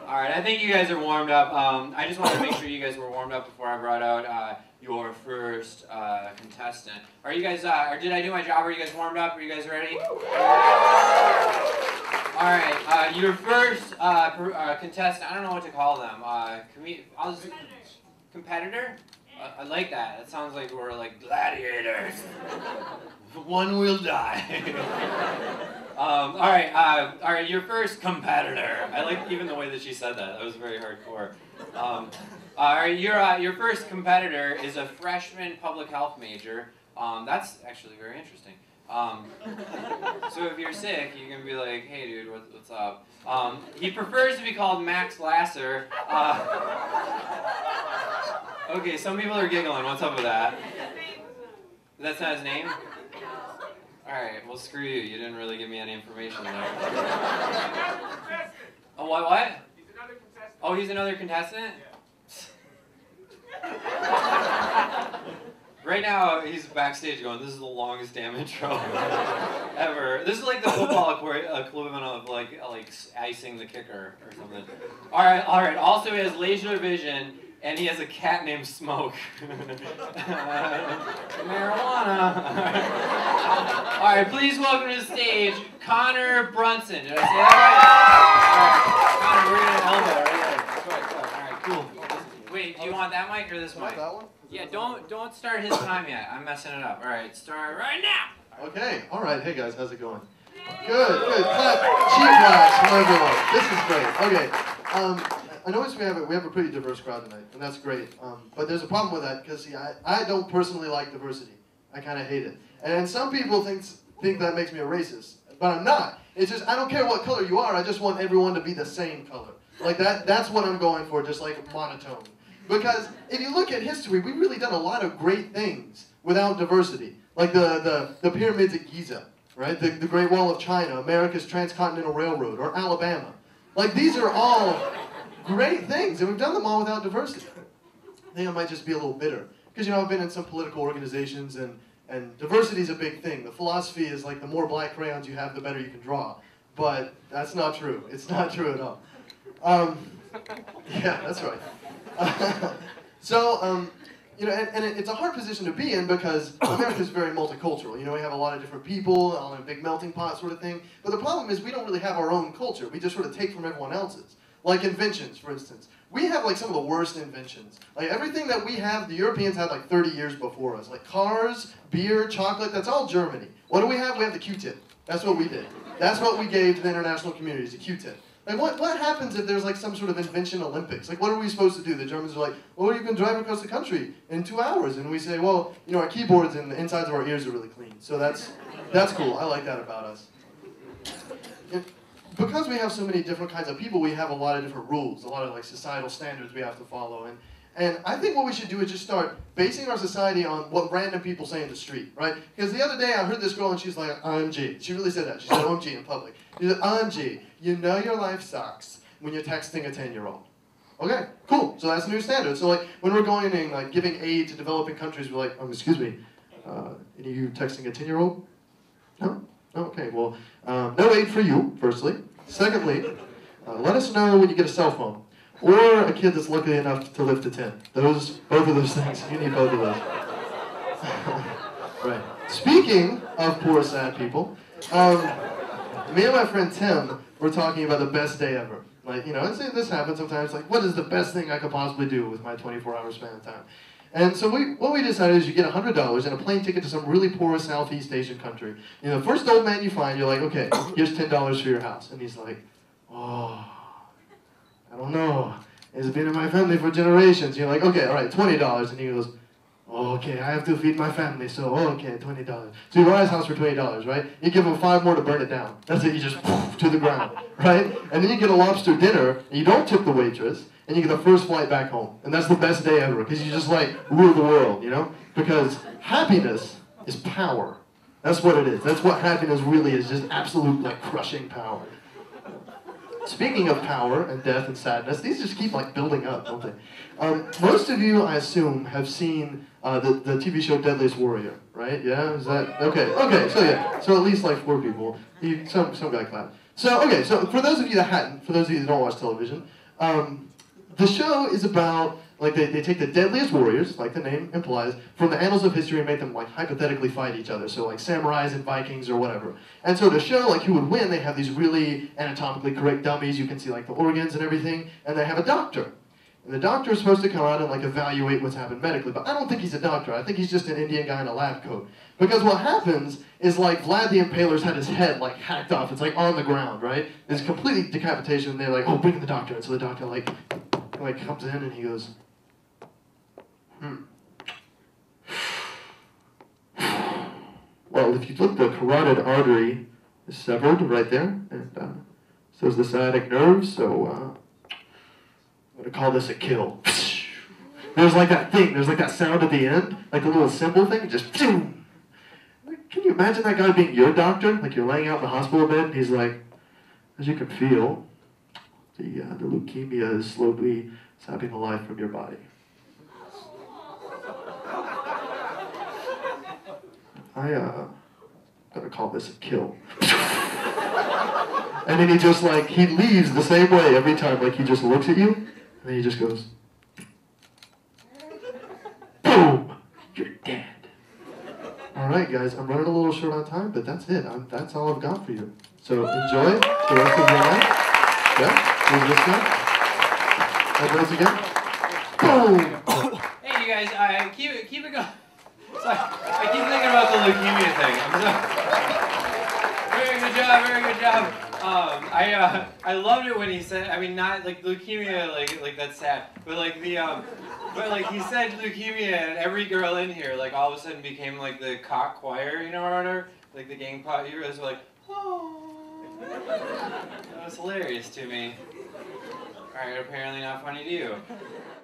All right, I think you guys are warmed up. I just wanted to make sure you guys were warmed up before I brought out your first contestant. Are you guys, or did I do my job? Are you guys warmed up? Are you guys ready? All right, your first contestant, I don't know what to call them. Competitor? I like that. That sounds like we're like gladiators. One will die. All right, your first competitor. I like even the way that she said that. That was very hardcore. All right, your first competitor is a freshman public health major. That's actually very interesting. So if you're sick, you can be like, hey dude, what's up? He prefers to be called Max Lasser. Okay, some people are giggling. What's up with that? That's not his name? Alright, well screw you. You didn't really give me any information there. Oh, what? He's another contestant. Oh, he's another contestant? Yeah. Right now, he's backstage going, this is the longest damn intro ever. This is like the football equivalent of like icing the kicker or something. All right. Also, he has laser vision, and he has a cat named Smoke. Marijuana. All right, please welcome to the stage, Connor Brunson. Did I say that right? All right, Connor, we're gonna elbow right there. All right, cool. Wait, do you want that mic or this mic? That one? Yeah, don't start his time yet. I'm messing it up. All right, start right now. Okay, all right. Hey guys, how's it going? Good. Clap, cheap claps from everyone. This is great. Okay, I notice we have a pretty diverse crowd tonight, and that's great. But there's a problem with that because see, I don't personally like diversity. I kind of hate it, and some people think that makes me a racist, but I'm not. It's just I don't care what color you are. I just want everyone to be the same color. Like that. That's what I'm going for. Just like monotone. Because if you look at history, we've really done a lot of great things without diversity. Like the pyramids at Giza, right? The Great Wall of China, America's Transcontinental Railroad, or Alabama. Like these are all great things, and we've done them all without diversity. I think I might just be a little bitter. Because, you know, I've been in some political organizations, and diversity is a big thing. The philosophy is like the more black crayons you have, the better you can draw. But that's not true. It's not true at all. Yeah, that's right. You know, and it's a hard position to be in because America's very multicultural. You know, we have a lot of different people, all in a big melting pot sort of thing. But the problem is we don't really have our own culture. We just sort of take from everyone else's. Like inventions, for instance. We have like some of the worst inventions. Like everything that we have, the Europeans had like 30 years before us. Like cars, beer, chocolate, that's all Germany. What do we have? We have the Q-tip. That's what we did. That's what we gave to the international community, is a Q-tip. Like, what happens if there's like some sort of invention Olympics? Like, what are we supposed to do? The Germans are like, well, you can drive across the country in 2 hours. And we say, well, you know, our keyboards and the insides of our ears are really clean. So that's cool. I like that about us. Because we have so many different kinds of people, we have a lot of different rules, a lot of like societal standards we have to follow. And I think what we should do is just start basing our society on what random people say in the street, right? Because the other day I heard this girl and she's like, OMG. She really said that. She said OMG in public. She said, OMG, you know your life sucks when you're texting a 10-year-old. Okay, cool. So that's a new standard. So like when we're going and like giving aid to developing countries, we're like, excuse me, any of you texting a 10-year-old? No? Okay, well, no aid for you, firstly. Secondly, let us know when you get a cell phone. Or a kid that's lucky enough to live to 10. Both of those things. You need both of those. Right. Speaking of poor, sad people, me and my friend Tim were talking about the best day ever. Like, you know, this happens sometimes. Like, what is the best thing I could possibly do with my 24-hour span of time? And so what we decided is you get $100 and a plane ticket to some really poor Southeast Asian country. You know, the first old man you find, you're like, okay, here's $10 for your house. And he's like, oh, I don't know. It's been in my family for generations. You're like, okay, all right, $20. And he goes, oh, okay, I have to feed my family, so okay, $20. So you buy his house for $20, right? You give him 5 more to burn it down. That's it, you just poof to the ground, right? And then you get a lobster dinner, and you don't tip the waitress, and you get the first flight back home. And that's the best day ever, because you just like rule the world, you know? Because happiness is power. That's what it is. That's what happiness really is, just absolute like crushing power. Speaking of power and death and sadness, these just keep like building up, don't they? Most of you, I assume, have seen the TV show Deadliest Warrior, right? Yeah, is that okay? Okay, so yeah, so at least like 4 people. Some guy clapped. So, okay, so for those of you that hadn't, for those of you that don't watch television, the show is about, like, they take the deadliest warriors, like the name implies, from the annals of history and make them, like, hypothetically fight each other. So, like, samurais and Vikings or whatever. And so to show, like, who would win, they have these really anatomically correct dummies. You can see, like, the organs and everything. And they have a doctor. And the doctor is supposed to come out and, like, evaluate what's happened medically. But I don't think he's a doctor. I think he's just an Indian guy in a lab coat. Because what happens is, like, Vlad the Impaler's had his head, like, hacked off. It's, like, on the ground, right? There's completely decapitation. And they're like, oh, bring in the doctor. And so the doctor, like comes in and he goes, Well, if you look, the carotid artery is severed right there. And so is the sciatic nerve. So I'm going to call this a kill. There's like that thing. There's like that sound at the end. Like the little symbol thing. Just... Can you imagine that guy being your doctor? Like you're laying out in the hospital bed and he's like, as you can feel, the leukemia is slowly sapping the life from your body. I'm gonna call this a kill. And then he just like, he leaves the same way every time. Like he just looks at you, and then he just goes, boom, you're dead. All right, guys, I'm running a little short on time, but that's it. That's all I've got for you. So enjoy the rest of your night. Yeah, who's this guy? Once again. Boom! Hey, you guys, keep it going. Sorry, I keep thinking about the leukemia thing. Very good job, very good job. I loved it when he said, I mean, not like leukemia, like that's sad, but like but like he said leukemia, and every girl in here, like all of a sudden became like the cock choir, you know, or whatever, like the gang pot heroes were like, oh. That was hilarious to me. Alright, apparently not funny to you.